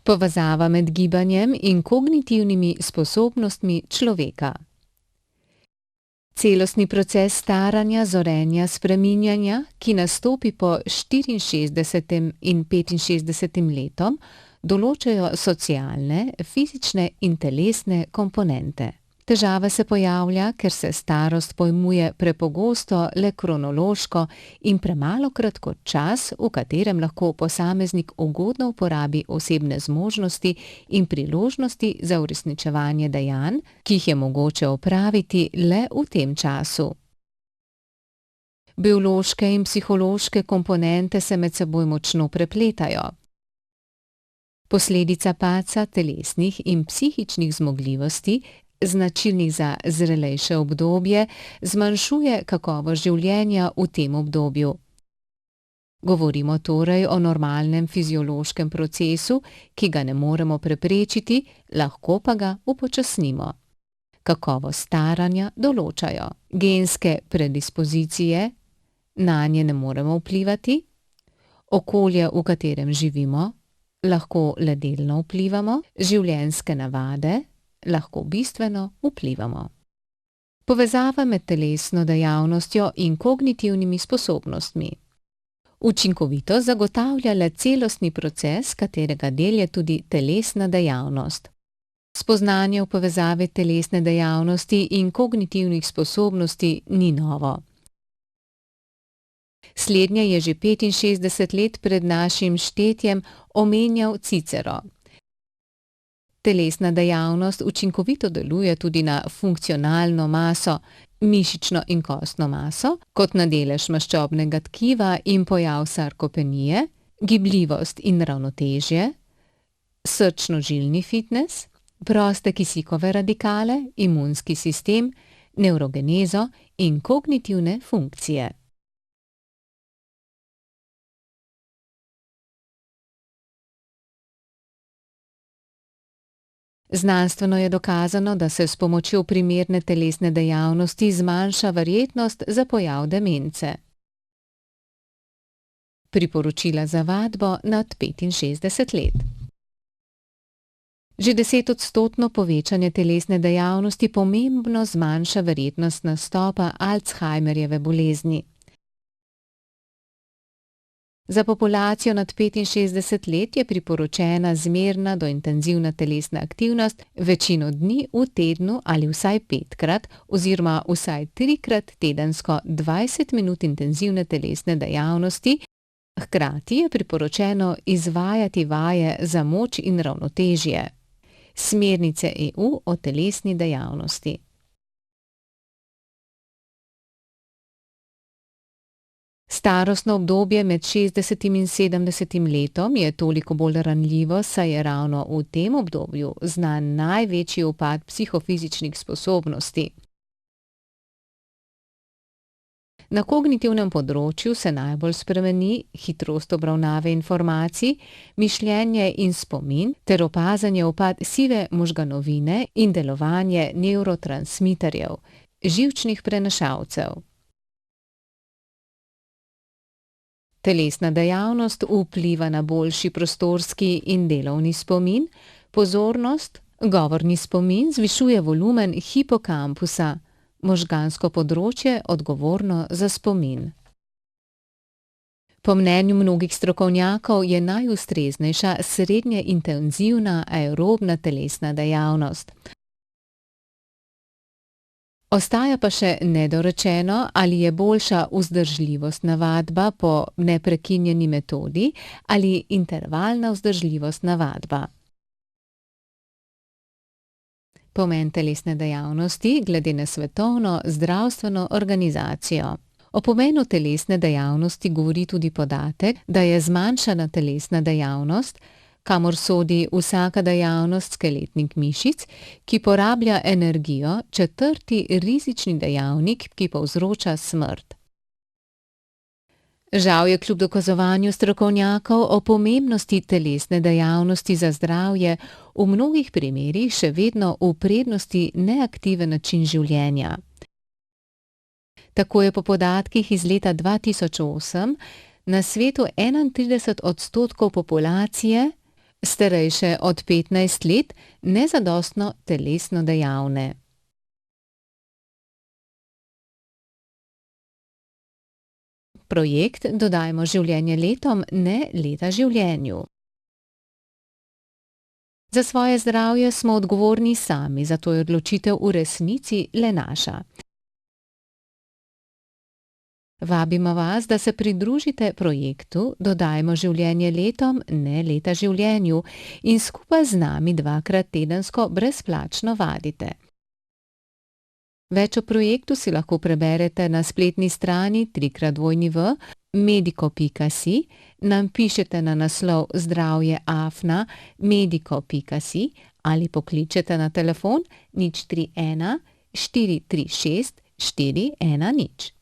Povezava med gibanjem in kognitivnimi sposobnostmi človeka. Celostni proces staranja, zorenja, spreminjanja, ki nastopi po 64. in 65. letom, določajo socialne, fizične in telesne komponente. Težava se pojavlja, ker se starost pojmuje prepogosto le kronološko in premalokrat kot čas, v katerem lahko posameznik ugodno uporabi osebne zmožnosti in priložnosti za uresničevanje dejanj, ki jih je mogoče opraviti le v tem času. Biološke in psihološke komponente se med seboj močno prepletajo. Posledica padca telesnih in psihičnih zmogljivosti, značilnih za zrelejše obdobje, zmanjšuje kakovost življenja v tem obdobju. Govorimo torej o normalnem fiziološkem procesu, ki ga ne moremo preprečiti, lahko pa ga upočasnimo. Kakovost staranja določajo genske predispozicije, nanje ne moremo vplivati, okolje, v katerem živimo, lahko le delno vplivamo, življenjske navade, lahko bistveno vplivamo. Povezava med telesno dejavnostjo in kognitivnimi sposobnostmi. Učinkovito zagotavlja le celostni proces, katerega del je tudi telesna dejavnost. Spoznanje v povezavi telesne dejavnosti in kognitivnih sposobnosti ni novo. Slednje je že 65 let pred našim štetjem omenjal Cicero. Telesna dejavnost učinkovito deluje tudi na funkcionalno maso, mišično in kostno maso, kot na delež maščobnega tkiva in pojav sarkopenije, gibljivost in ravnotežje, srčno-žilni fitnes, proste kisikove radikale, imunski sistem, nevrogenezo in kognitivne funkcije. Znanstveno je dokazano, da se s pomočjo primerne telesne dejavnosti zmanjša verjetnost za pojav demence. Priporočila za vadbo nad 65 let. Že 10-odstotno povečanje telesne dejavnosti pomembno zmanjša verjetnost nastopa Alzheimerjeve bolezni. Za populacijo nad 65 let je priporočena zmerna do intenzivna telesna aktivnost večino dni v tednu ali vsaj 5-krat oziroma vsaj 3-krat tedensko 20 minut intenzivne telesne dejavnosti. Hkrati je priporočeno izvajati vaje za moč in ravnotežje. Smernice EU o telesni dejavnosti. Starostno obdobje med 60 in 70 letom je toliko bolj ranljivo, saj je ravno v tem obdobju znan največji upad psihofizičnih sposobnosti. Na kognitivnem področju se najbolj spremeni hitrost obravnave informacij, mišljenje in spomin ter opazanje upad sive možganovine in delovanje nevrotransmiterjev, živčnih prenašalcev. Telesna dejavnost vpliva na boljši prostorski in delovni spomin, pozornost, govorni spomin zvišuje volumen hipokampusa, možgansko področje odgovorno za spomin. Po mnenju mnogih strokovnjakov je najustreznejša srednje intenzivna aerobna telesna dejavnost. Ostaja pa še nedorečeno, ali je boljša vzdržljivostna vadba po neprekinjeni metodi ali intervalna vzdržljivostna vadba. Pomen telesne dejavnosti glede na Svetovno zdravstveno organizacijo. O pomenu telesne dejavnosti govori tudi podatek, da je zmanjšana telesna dejavnost, kamor sodi vsaka dejavnost skeletnih mišic, ki porablja energijo, 4. rizični dejavnik, ki povzroča smrt. Žal je kljub dokazovanju strokovnjakov o pomembnosti telesne dejavnosti za zdravje v mnogih primerih še vedno v prednosti neaktiven način življenja. Tako je po podatkih iz leta 2008 na svetu 31% populacije Starejše od 15 let, nezadostno telesno dejavne. Projekt Dodajmo življenje letom, ne leta življenju. Za svoje zdravje smo odgovorni sami, zato je odločitev v resnici le naša. Vabimo vas, da se pridružite projektu Dodajmo življenje letom, ne leta življenju in skupaj z nami 2-krat tedensko brezplačno vadite. Več o projektu si lahko preberete na spletni strani www.medico.si, nam pišete na naslov zdravje@medico.si ali pokličete na telefon 031 436 410.